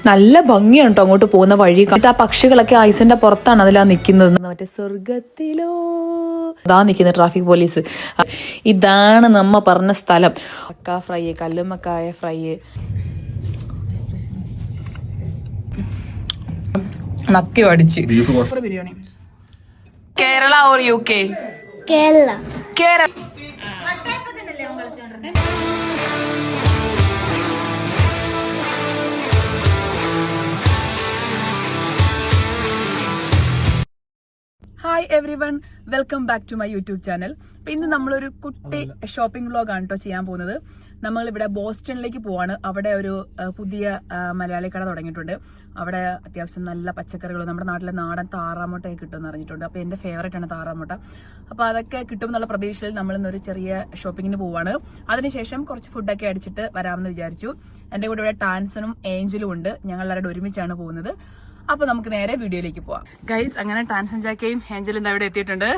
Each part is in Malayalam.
നല്ല ഭംഗിയാണ് കേട്ടോ അങ്ങോട്ട് പോകുന്ന വഴി. ആ പക്ഷികളൊക്കെ ഐസിന്റെ പുറത്താണ് അതിലാ നിൽക്കുന്നത്. മറ്റേ സ്വർഗത്തിലോ അതാ നിൽക്കുന്നത് ട്രാഫിക് പോലീസ്. ഇതാണ് നമ്മ പറഞ്ഞ സ്ഥലം. മക്ക ഫ്രൈ, കല്ലുമ്മക്കായ ഫ്രൈ, നക്കി അടിച്ച് biryani. Kerala or UK? Kerala. Kerala. Hi everyone, welcome back to my YouTube channel. അപ്പൊ ഇന്ന് നമ്മളൊരു കുട്ടി ഷോപ്പിംഗ് വ്ലോഗ് ആണ് കേട്ടോ ചെയ്യാൻ പോകുന്നത്. നമ്മൾ ഇവിടെ ബോസ്റ്റണിലേക്ക് പോവാണ്. അവിടെ ഒരു പുതിയ മലയാളി കട തുടങ്ങിയിട്ടുണ്ട്. അവിടെ അത്യാവശ്യം നല്ല പച്ചക്കറികളും നമ്മുടെ നാട്ടിലെ നാടൻ താറാമുട്ടയൊക്കെ കിട്ടുമെന്ന് അറിഞ്ഞിട്ടുണ്ട്. അപ്പോൾ എൻ്റെ ഫേവറേറ്റ് ആണ് താറാമുട്ട. അപ്പോൾ അതൊക്കെ കിട്ടും എന്നുള്ള പ്രതീക്ഷയിൽ നമ്മൾ ഇന്നൊരു ചെറിയ ഷോപ്പിങ്ങിന് പോവാണ്. അതിനുശേഷം കുറച്ച് ഫുഡൊക്കെ അടിച്ചിട്ട് വരാമെന്ന് വിചാരിച്ചു. എൻ്റെ കൂടെ ഇവിടെ ടാൻസനും ഏഞ്ചലും ഉണ്ട്. ഞങ്ങൾ എല്ലാവരും ഒരുമിച്ചാണ് പോകുന്നത്. അപ്പൊ നമുക്ക് നേരെ വീഡിയോയിലേക്ക് പോവാം ഗൈസ്. അങ്ങനെ ടാൻസൻ ജാക്കയും ഏഞ്ചലും ഇവിടെ എത്തിയിട്ടുണ്ട്.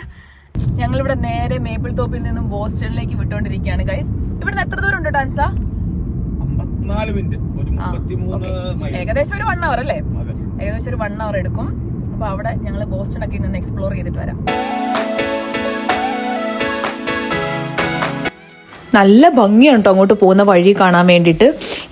ഞങ്ങളിവിടെ നേരെ മേപ്പിൾ തോപ്പിൽ നിന്നും ബോസ്റ്റണിലേക്ക് വിട്ടുകൊണ്ടിരിക്കുകയാണ് ഗൈസ്. ഇവിടുന്ന് എത്ര ദൂരം ഉണ്ട് ടാൻസ? 54 മിനിറ്റ്, ഏകദേശം ഒരു 1 അവർ അല്ലേ? ഏകദേശം ഒരു 1 അവർ എടുക്കും. അപ്പൊ അവിടെ ഞങ്ങൾ ബോസ്റ്റണൊക്കെ നിന്ന് എക്സ്പ്ലോർ ചെയ്തിട്ട് വരാം. നല്ല ഭംഗിയാണ് കേട്ടോ അങ്ങോട്ട് പോകുന്ന വഴി കാണാൻ വേണ്ടിയിട്ട്.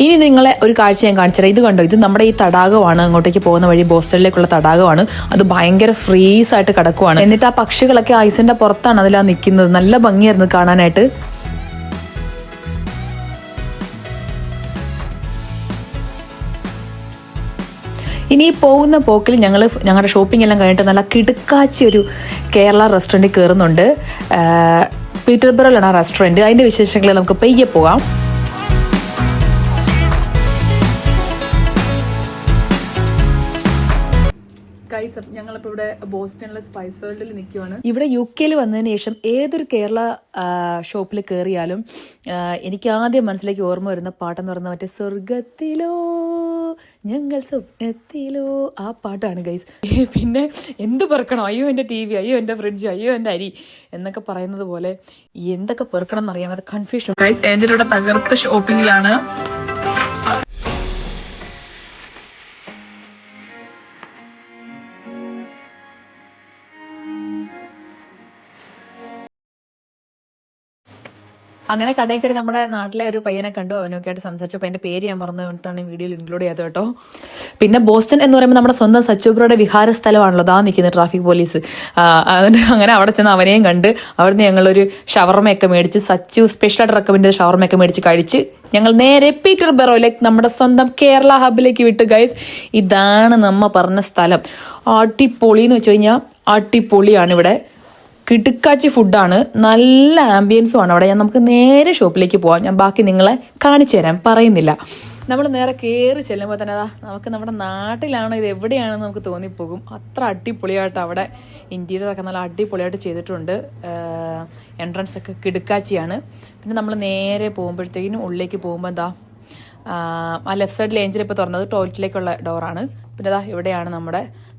ഇനി നിങ്ങളെ ഒരു കാഴ്ച ഞാൻ കാണിച്ചുതരാം. ഇത് കണ്ടോ, ഇത് നമ്മുടെ ഈ തടാകമാണ്. അങ്ങോട്ടേക്ക് പോകുന്ന വഴി ബോസ്റ്റണിലേക്കുള്ള തടാകമാണ്. അത് ഭയങ്കര ഫ്രീസ് ആയിട്ട് കിടക്കുവാണ്. എന്നിട്ട് ആ പക്ഷികളൊക്കെ ഐസിന്റെ പുറത്താണ് അതിലാ നിൽക്കുന്നത്. നല്ല ഭംഗിയായിരുന്നു കാണാനായിട്ട്. ഇനി പോകുന്ന പോക്കിൽ ഞങ്ങളുടെ ഷോപ്പിംഗ് എല്ലാം കഴിഞ്ഞിട്ട് നല്ല കിടുക്കാച്ചി ഒരു കേരള റെസ്റ്റോറൻറ്റിൽ കയറുന്നുണ്ട്. പീറ്റർബറോയിലാണ് ആ റെസ്റ്റോറൻറ്റ്. അതിൻ്റെ വിശേഷങ്ങളിൽ നമുക്ക് പയ്യെ പോകാം. ഞങ്ങളിപ്പോൾ ഇവിടെ ബോസ്റ്റണിലെ സ്പൈസ് വേൾഡിൽ നിൽക്കുവാണ്. ഇവിടെ UK വന്നതിന് ശേഷം ഏതൊരു കേരള ഷോപ്പിൽ കയറിയാലും എനിക്ക് ആദ്യം മനസ്സിലേക്ക് ഓർമ്മ വരുന്ന പാട്ടെന്ന് പറയുന്നത് മറ്റേ സ്വർഗത്തിലോ ഞങ്ങൾ സ്വപ്നത്തിലോ ആ പാട്ടാണ് ഗൈസ്. പിന്നെ എന്ത് പെറുക്കണം, അയ്യോ എൻ്റെ TV, അയ്യോ എൻ്റെ ഫ്രിഡ്ജ്, അയ്യോ എൻ്റെ അരി എന്നൊക്കെ പറയുന്നത് പോലെ എന്തൊക്കെ പെറുക്കണം എന്നറിയാൻ കൺഫ്യൂഷൻ ഗൈസ്. ഏഞ്ചലിയുടെ തകർത്ത ഷോപ്പിങ്ങിലാണ്. അങ്ങനെ കടയിൽ കയറി നമ്മുടെ നാട്ടിലെ ഒരു പയ്യനെ കണ്ടു. അവനൊക്കെ ആയിട്ട് സംസാരിച്ചപ്പോൾ അതിൻ്റെ പേര് ഞാൻ പറഞ്ഞു കൊണ്ടിട്ടാണ് വീഡിയോയിൽ ഇൻക്ലൂഡ് ചെയ്തത് കേട്ടോ. പിന്നെ ബോസ്റ്റൺ എന്ന് പറയുമ്പോൾ നമ്മുടെ സ്വന്തം സച്ചുബ്രോയുടെ വിഹാര സ്ഥലമാണല്ലോ. അതാ നിൽക്കുന്നത് ട്രാഫിക് പോലീസ്. അങ്ങനെ അവിടെ ചെന്ന് അവനെയും കണ്ട് അവിടുന്ന് ഞങ്ങളൊരു ഷവർമയൊക്കെ മേടിച്ച്, സച്ചു സ്പെഷ്യലായിട്ട് റെക്കമെൻഡ് ചെയ്ത ഷവർമയൊക്കെ മേടിച്ച് കഴിച്ച് ഞങ്ങൾ നേരെ പീറ്റർബറോയിലേക്ക് നമ്മുടെ സ്വന്തം കേരള ഹബിലേക്ക് വിട്ടു ഗൈസ്. ഇതാണ് നമ്മ പറഞ്ഞ സ്ഥലം. അടിപൊളി എന്ന് വെച്ച് കഴിഞ്ഞാൽ അടിപൊളിയാണ്. ഇവിടെ കിടുക്കാച്ചി ഫുഡാണ്, നല്ല ആംബിയൻസും ആണ് അവിടെ. നമുക്ക് നേരെ ഷോപ്പിലേക്ക് പോവാം. ഞാൻ ബാക്കി നിങ്ങളെ കാണിച്ചു തരാൻ പറയുന്നില്ല. നമ്മൾ നേരെ കയറി ചെല്ലുമ്പോൾ തന്നെ നമുക്ക് നമ്മുടെ നാട്ടിലാണ് ഇത് എവിടെയാണെന്ന് നമുക്ക് തോന്നിപ്പോകും. അത്ര അടിപൊളിയായിട്ട് അവിടെ ഇൻറ്റീരിയർ ഒക്കെ നല്ല അടിപൊളിയായിട്ട് ചെയ്തിട്ടുണ്ട്. എൻട്രൻസ് ഒക്കെ കിടുക്കാച്ചിയാണ്. പിന്നെ നമ്മൾ നേരെ പോകുമ്പോഴത്തേക്കിനും ഉള്ളിലേക്ക് പോകുമ്പോൾ എന്താ ആ ലെഫ്റ്റ് സൈഡിൽ ഏഞ്ചൽ ഇപ്പോൾ തുറന്നത് ടോയ്ലറ്റിലേക്കുള്ള ഡോറാണ്. പിന്നെ അതാ ഇവിടെയാണ്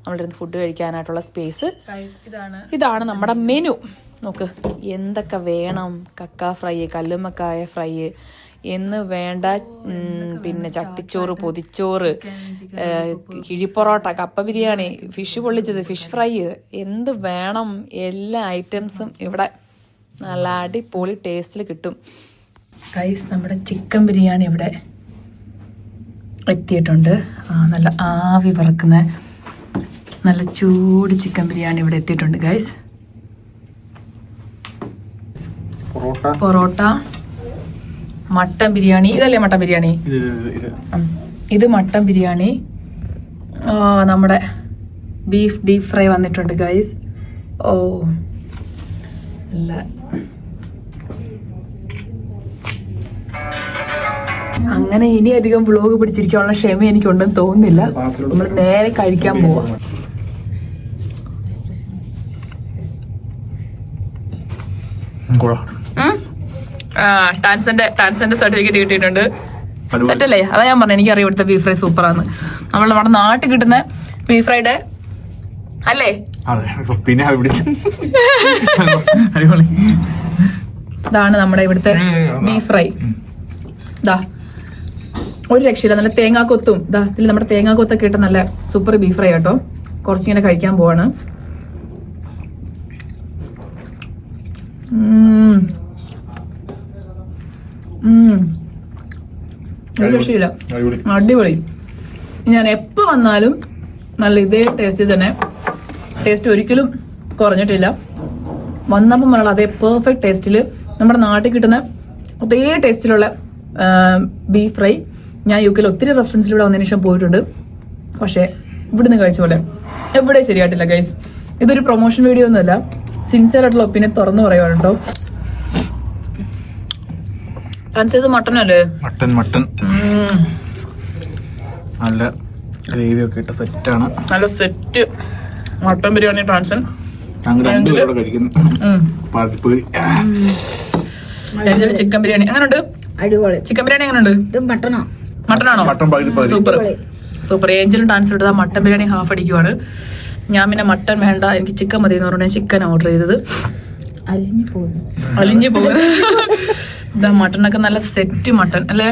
നമ്മളിരുന്ന് ഫുഡ് കഴിക്കാനായിട്ടുള്ള സ്പേസ്. ഇതാണ് നമ്മുടെ മെനു. നോക്ക് എന്തൊക്കെ വേണം. കക്ക ഫ്രൈ, കല്ലുമ്മക്കായ ഫ്രൈ എന്ന് വേണ്ട, പിന്നെ ചട്ടിച്ചോറ്, പൊതിച്ചോറ്, കിഴിപ്പൊറോട്ട, കപ്പ ബിരിയാണി, ഫിഷ് പൊള്ളിച്ചത്, ഫിഷ് ഫ്രൈ, എന്ത് വേണം എല്ലാ ഐറ്റംസും ഇവിടെ നല്ല അടിപൊളി ടേസ്റ്റിൽ കിട്ടും ഗൈസ്. നമ്മുടെ ചിക്കൻ ബിരിയാണി ഇവിടെ എത്തിയിട്ടുണ്ട്. നല്ല ആവി പറക്കുന്ന നല്ല ചൂട് ചിക്കൻ ബിരിയാണി ഇവിടെ എത്തിയിട്ടുണ്ട് ഗൈസ്. പൊറോട്ട, മട്ടൻ ബിരിയാണി. ഇതല്ലേ മട്ടൻ ബിരിയാണി? ഇത് മട്ടൻ ബിരിയാണി. നമ്മുടെ ബീഫ് ഡീപ് ഫ്രൈ വന്നിട്ടുണ്ട് ഗൈസ്. ഓ അല്ല, അങ്ങനെ ഇനി അധികം വ്ലോഗ് പിടിച്ചിരിക്കാനുള്ള ക്ഷമ എനിക്കുണ്ടെന്ന് തോന്നുന്നില്ല. നമ്മൾ നേരെ കഴിക്കാൻ പോവാം. ടാൻസന്റെ സർട്ടിഫിക്കറ്റ് കിട്ടിയിട്ടുണ്ട്. സെറ്റ് അല്ലേ? അതാ ഞാൻ പറഞ്ഞു, എനിക്കറിയാം ഇവിടുത്തെ ബീഫ് ഫ്രൈ സൂപ്പറാന്ന്. നമ്മുടെ നാട്ടിൽ കിട്ടുന്ന ബീഫ് ഫ്രൈയുടെ അല്ലേ? പിന്നെ ഇതാണ് നമ്മുടെ ഇവിടുത്തെ ബീഫ് ഫ്രൈ. ഇതാ ഒരു രക്ഷയില്ല. നല്ല തേങ്ങാക്കൊത്തും ഇതാ ഇതിൽ നമ്മുടെ തേങ്ങാക്കൊത്തൊക്കെ ഇട്ട് നല്ല സൂപ്പർ ബീഫ് ഫ്രൈ കേട്ടോ. കുറച്ചിങ്ങനെ കഴിക്കാൻ പോവാണ്. ഒരു രക്ഷയില്ല, അടിപൊളി. ഞാൻ എപ്പോ വന്നാലും നല്ല ഇതേ ടേസ്റ്റ് തന്നെ. ടേസ്റ്റ് ഒരിക്കലും കുറഞ്ഞിട്ടില്ല. വന്നപ്പോൾ മുതലുള്ള അതേ പെർഫെക്റ്റ് ടേസ്റ്റില് നമ്മുടെ നാട്ടിൽ കിട്ടുന്ന അതേ ടേസ്റ്റിലുള്ള ബീഫ് ഫ്രൈ ഞാൻ UK ഒത്തിരി റെസ്റ്റോറൻറ്റ്സിലൂടെ വന്നതിന് ശേഷം പോയിട്ടുണ്ട്. പക്ഷെ ഇവിടുന്ന് കഴിച്ച പോലെ എവിടെ ശരിയായിട്ടില്ല ഗൈസ്. ഇതൊരു പ്രൊമോഷൻ വീഡിയോ ഒന്നുമല്ല, സിൻസിയർ ആയിട്ടുള്ള ഒപ്പീനിയൻ തുറന്നു പറയുവാണ് കേട്ടോ. ഇത് മട്ടനല്ലേ? മട്ടൻ നല്ല ഗ്രേവി ഒക്കെ ഇട്ട സെറ്റാണ്. നല്ല സെറ്റ് മട്ടൻ ബിരിയാണി ട്രാൻസൻ. ചിക്കൻ ബിരിയാണി എങ്ങനെയുണ്ട്? അടിപൊളി. ചിക്കൻ ബിരിയാണി എങ്ങനെയുണ്ട്? മട്ടനാണോ? Super super. ഏഞ്ചലും ട്രാൻസ്ഫർ എടുത്താൽ മട്ടൻ ബിരിയാണി ഹാഫ് അടിക്കുവാണ്. ഞാൻ പിന്നെ മട്ടൻ വേണ്ട, എനിക്ക് ചിക്കൻ മതി എന്ന് പറഞ്ഞാൽ ചിക്കൻ ഓർഡർ ചെയ്തത്. അലിഞ്ഞു പോകുന്നത്. ഇതാ മട്ടനൊക്കെ നല്ല സെറ്റ് മട്ടൻ അല്ലേ?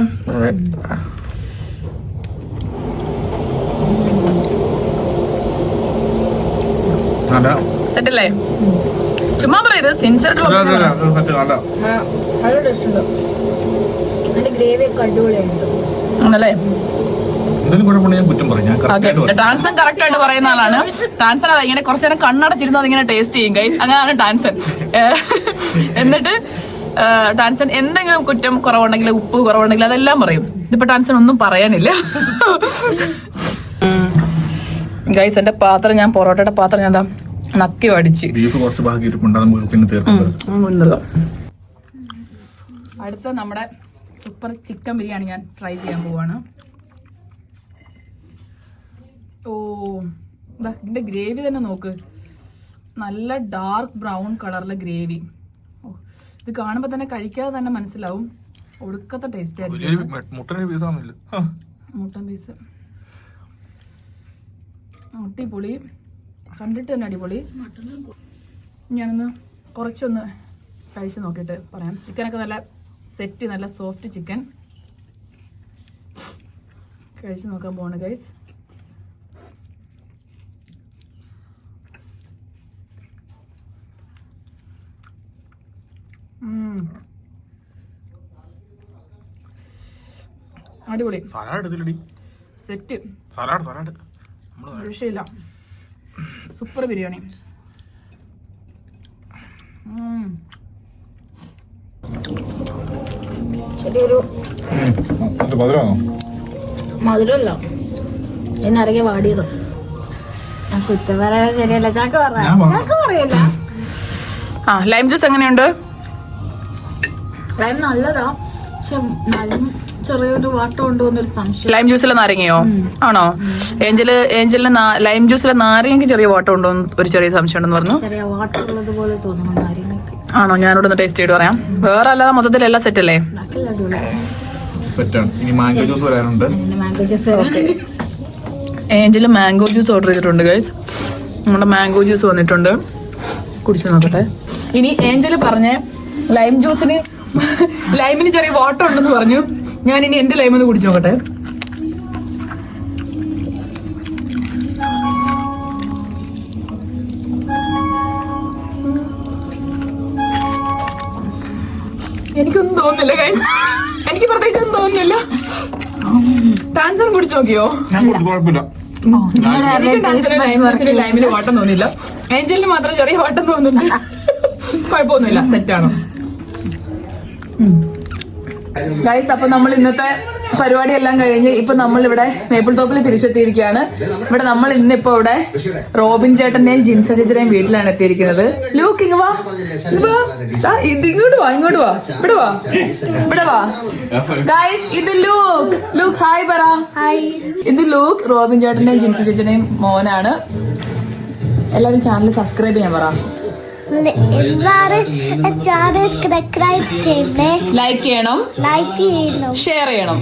സെറ്റല്ലേ? ചുമ്മാ പറയരുത്, സിൻസിയർ ആണല്ലേ? ടാൻസൺ കറക്റ്റ് ആയിട്ട് പറയുന്ന ആളാണ്. ടാൻസൺ അല്ല, ഇങ്ങനെ കുറച്ചു നേരം കണ്ണടച്ചിരുന്നത് ഇങ്ങനെ ടേസ്റ്റ് ചെയ്യും ഗൈസ്. അങ്ങനെയാണ് ടാൻസൺ. എന്നിട്ട് ടാൻസൺ എന്തെങ്കിലും കുറ്റം കുറവുണ്ടെങ്കിൽ, ഉപ്പ് കുറവുണ്ടെങ്കിൽ അതെല്ലാം പറയും. ഇതിപ്പോ ടാൻസൺ ഒന്നും പറയാനില്ല ഗൈസ്. എന്റെ പാത്രം, ഞാൻ പൊറോട്ടയുടെ പാത്രം ഞാൻ നക്കി അടിച്ച്. അടുത്ത നമ്മുടെ സൂപ്പർ ചിക്കൻ ബിരിയാണി ഞാൻ ട്രൈ ചെയ്യാൻ പോവാണ്. ഓ ഇതിന്റെ ഗ്രേവി തന്നെ നോക്ക്, നല്ല ഡാർക്ക് ബ്രൗൺ കളറിലെ ഗ്രേവി. ഓ ഇത് കാണുമ്പോ തന്നെ കഴിക്കാതെ തന്നെ മനസ്സിലാവും ഒടുക്കത്തെ ടേസ്റ്റ് ആയിരിക്കും. മുട്ടൻ പീസ് അടിപൊളി, കണ്ടിട്ട് തന്നെ അടിപൊളി. ഞാനൊന്ന് കുറച്ചൊന്ന് കഴിച്ച് നോക്കിയിട്ട് പറയാം. ചിക്കനൊക്കെ നല്ല സെറ്റ്, നല്ല സോഫ്റ്റ് ചിക്കൻ കഴിച്ച് നോക്കാൻ പോവാണ് ഗൈസ്. അടിപൊളി സെറ്റ്, വിഷയമില്ല. സൂപ്പർ ബിരിയാണി. ചെറിയൊരു മധുരമല്ല, എന്നറിയ വാടിയതോ. ഞാൻ കുറ്റം പറയാൻ ശരിയല്ല, ചാക്ക പറയല്ല. ലൈം ജ്യൂസ് എങ്ങനെയുണ്ട്? ലൈം നല്ലതാ, പക്ഷെ ചെറിയൊരു വാട്ടം ഉണ്ടോ എന്നൊരു സംശയം. ലൈം ജ്യൂസിലെ നാരങ്ങയോ ആണോ? ഏഞ്ചലിന് ലൈം ജ്യൂസിലെ നാരങ്ങയ്ക്ക് ചെറിയ വാട്ടം ഉണ്ടോ എന്ന് ഒരു ചെറിയ സംശയം ഉണ്ടെന്ന് പറഞ്ഞു. ചെറിയ വാട്ടം ഉള്ളത് പോലെ തോന്നുന്നു നാരങ്ങയ്ക്ക്. ആണോ? ഞാനിവിടെ ഒന്ന് ടേസ്റ്റ് ചെയ്ത് പറയാം. വേറെ അല്ലാതെ മൊത്തത്തിൽ എല്ലാം സെറ്റ് അല്ലേ? ഏഞ്ചല് മാംഗോ ജ്യൂസ് ഓർഡർ ചെയ്തിട്ടുണ്ട് ഗൈസ്. നമ്മുടെ മാംഗോ ജ്യൂസ് വന്നിട്ടുണ്ട്, കുടിച്ചു നോക്കട്ടെ. ഇനി ഏഞ്ചല് പറഞ്ഞ ലൈമിന് ചെറിയ വാട്ടർ ഉണ്ടെന്ന് പറഞ്ഞു. ഞാൻ ഇനി എന്റെ ലൈം ഒന്ന് കുടിച്ചു നോക്കട്ടെ. എനിക്കൊന്നും തോന്നുന്നില്ല ഗൈസ്, എനിക്ക് പ്രത്യേകിച്ച് ഒന്നും തോന്നുന്നില്ല. ടാൻസൺ കുടിച്ചു നോക്കിയോ? ലൈമിന് വാട്ടം തോന്നില്ല, ഏഞ്ചലിന് മാത്രം ചെറിയ വാട്ടം തോന്നുന്നുണ്ട്. കുഴപ്പമൊന്നുമില്ല, സെറ്റാണോ ഗൈസ്? അപ്പൊ നമ്മൾ ഇന്നത്തെ പരിപാടി എല്ലാം കഴിഞ്ഞ് ഇപ്പൊ നമ്മൾ ഇവിടെ മേപ്പിൾ തോപ്പിൽ തിരിച്ചെത്തിയിരിക്കുകയാണ്. ഇവിടെ നമ്മൾ ഇന്നിപ്പോ ഇവിടെ റോബിൻ ചേട്ടന്റെയും ജിൻസ ചേച്ചിയുടെയും വീട്ടിലാണ് എത്തിയിരിക്കുന്നത്. ലൂക്ക് ഇങ്ങ് വാ, ഇങ്ങോട്ട് വാ, ഇവിടെ വാ ഗൈസ്. ഇത് ലൂക്ക് ഹായ് പറ. ഇത് ലൂക്ക്, റോബിൻ ചേട്ടന്റെയും ജിൻസ ചേച്ചിയുടെയും മോനാണ്. എല്ലാവരും ചാനൽ സബ്സ്ക്രൈബ് ചെയ്യാൻ പറ. ലൈക്ക് ചെയ്യണം, ഷെയർ ചെയ്യണം.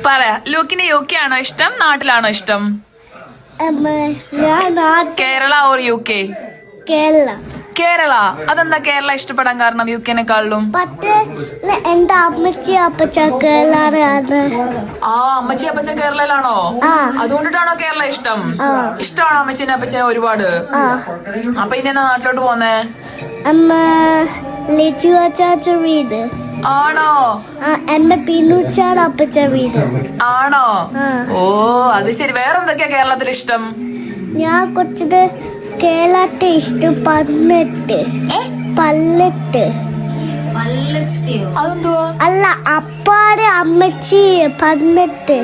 പറ, ലൂക്കിന് UK ആണോ ഇഷ്ടം, നാട്ടിലാണോ ഇഷ്ടം? Kerala or UK? കേരള. അതെന്താ കേരള ഇഷ്ടപ്പെടാൻ കാരണം UK-നെക്കാളും? എന്റെ അമ്മച്ചി അപ്പച്ച കേരളാണ്. ആ, അമ്മച്ചി അപ്പച്ചൻ കേരളയിലാണോ? അതുകൊണ്ടിട്ടാണോ കേരള ഇഷ്ടം? ഇഷ്ടമാണോ അമ്മച്ചിനെ അപ്പച്ചനെ ഒരുപാട്? അപ്പൊ ഇനി എന്നാ നാട്ടിലോട്ട് പോന്നേ? അമ്മ ലിച്ചു അച്ചാച്ച വീട് ആണോ? എമ്മ പിന്നുച്ചാൽ അപ്പച്ച വീട് ആണോ? ഓ, അത് ശരി. വേറെന്തൊക്കെയാ കേരളത്തിൽ ഇഷ്ടം? ഞാൻ കുറച്ചത് കേരളത്തെ ഇഷ്ടം. പല്ലറ്റ് അതെന്തുവാ? അല്ല, അപ്പാടെ അമ്മച്ചി പന്നിട്ട്.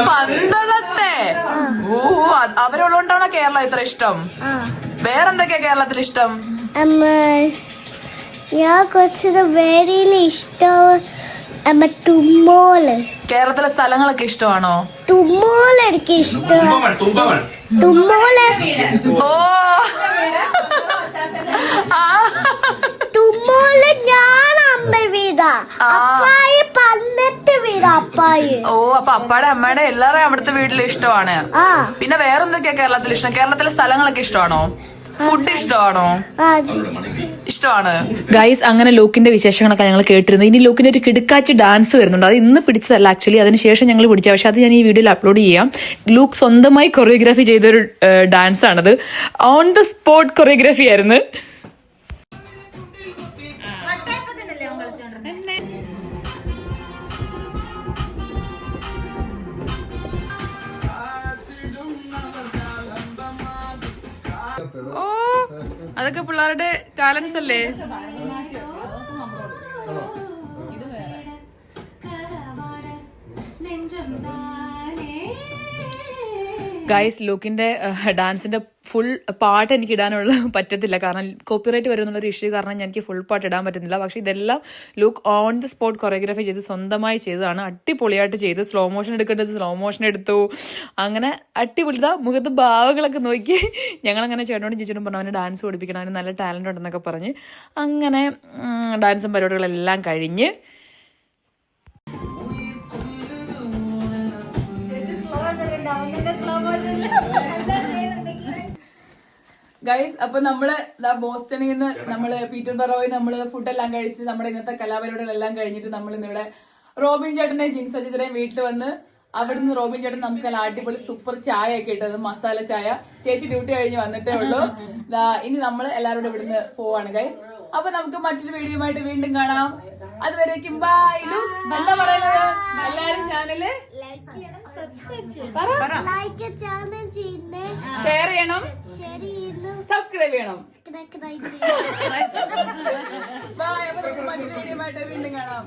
പന്തളത്തെ. ഓ, അവരുള്ളതുകൊണ്ടാണോ കേരളം ഇത്ര ഇഷ്ടം? വേറെന്തൊക്കെയാ കേരളത്തിൽ ഇഷ്ടം? അമ്മ ഞാൻ കുറച്ചത് വേരിയിൽ ഇഷ്ടം. അമ്മ തുമ്മോള്. കേരളത്തിലെ സ്ഥലങ്ങളൊക്കെ ഇഷ്ടമാണോ? തുമ്മോള് എനിക്ക് ഇഷ്ടം. തുമ്മോള്. ഓ, തുമ്മോള് ഞാൻ അമ്മ വീടാ. അപ്പായി പന്നിട്ട് വീടാ അപ്പായി. ഓ, അപ്പൊ അപ്പാടെ അമ്മയുടെ എല്ലാവരും അവിടുത്തെ വീട്ടിൽ ഇഷ്ടമാണ്. പിന്നെ വേറെന്തൊക്കെയാ കേരളത്തിൽ ഇഷ്ടം? കേരളത്തിലെ സ്ഥലങ്ങളൊക്കെ ഇഷ്ടമാണോ? ഫുഡ് ഇഷ്ടമാണോ? ഇഷ്ടമാണ്. ഗൈസ്, അങ്ങനെ ലൂക്കിന്റെ വിശേഷങ്ങളൊക്കെ ഞങ്ങൾ കേട്ടിരുന്നു. ഇനി ലൂക്കിന്റെ ഒരു കിടുക്കാച്ച് ഡാൻസ് വരുന്നുണ്ട്. അത് ഇന്ന് പിടിച്ചതല്ല ആക്ച്വലി, അതിനുശേഷം ഞങ്ങൾ പിടിച്ച. പക്ഷെ അത് ഞാൻ ഈ വീഡിയോയിൽ അപ്ലോഡ് ചെയ്യാം. ലൂക്ക് സ്വന്തമായി കൊറിയോഗ്രാഫി ചെയ്തൊരു ഡാൻസ് ആണത്. ഓൺ ദ സ്പോട്ട് കൊറിയോഗ്രാഫി ആയിരുന്നു. ഓ, അതൊക്കെ പിള്ളേരുടെ ടാലൻസ് അല്ലേ? ഗൈസ്, ലൂക്കിന്റെ ഡാൻസിന്റെ ഫുൾ പാട്ട് എനിക്ക് ഇടാനുള്ള പറ്റത്തില്ല, കാരണം കോപ്പിറൈറ്റ് വരുമെന്നുള്ളൊരു ഇഷ്യൂ കാരണം എനിക്ക് ഫുൾ പാട്ട് ഇടാൻ പറ്റുന്നില്ല. പക്ഷെ ഇതെല്ലാം look on the spot choreography ചെയ്ത് സ്വന്തമായി ചെയ്തതാണ്. അടിപൊളിയായിട്ട് ചെയ്ത്. സ്ലോ മോഷൻ എടുക്കേണ്ടത് സ്ലോ മോഷൻ എടുത്തു. അങ്ങനെ അടിപൊളിതാ മുഖത്ത് ഭാവങ്ങളൊക്കെ നോക്കി ഞങ്ങളങ്ങനെ ചേട്ടനോടും ചേച്ചിയോടും പറഞ്ഞു അവന് ഡാൻസ് പഠിപ്പിക്കണം, അവന് നല്ല ടാലൻ്റ് ഉണ്ടെന്നൊക്കെ പറഞ്ഞ് അങ്ങനെ ഡാൻസും പരിപാടികളെല്ലാം കഴിഞ്ഞ് ഗൈസ്, അപ്പൊ നമ്മള് ബോസ്റ്റണിൽ നിന്ന് നമ്മള് പീറ്റർബറോയിൽ നമ്മള് ഫുഡെല്ലാം കഴിച്ച് നമ്മുടെ ഇന്നത്തെ കലാപരിപാടികളെല്ലാം കഴിഞ്ഞിട്ട് നമ്മൾ ഇന്നിവിടെ റോബിൻ ചേട്ടന്റെയും ജിൻസ ചേച്ചിയുടെയും വീട്ടിൽ വന്ന് അവിടുന്ന് റോബിൻ ചേട്ടൻ നമുക്ക് അടിപൊളി സൂപ്പർ ചായ ഒക്കെ ഇട്ടത്, മസാല ചായ. ചേച്ചി ഡ്യൂട്ടി കഴിഞ്ഞ് വന്നിട്ടേ ഉള്ളൂ. ഇനി നമ്മൾ എല്ലാവരും ഇവിടുന്ന് പോവാണ് ഗൈസ്. അപ്പൊ നമുക്ക് മറ്റൊരു വീഡിയോയുമായിട്ട് വീണ്ടും കാണാം. അതുവരേക്കും ബൈ. എന്താ പറയുന്നത്? എല്ലാരും ചാനല് ഷെയർ ചെയ്യണം, സബ്സ്ക്രൈബ് ചെയ്യണം. ബൈ. അപ്പൊ നമുക്ക് മറ്റൊരു വീഡിയോയുമായിട്ട് വീണ്ടും കാണാം.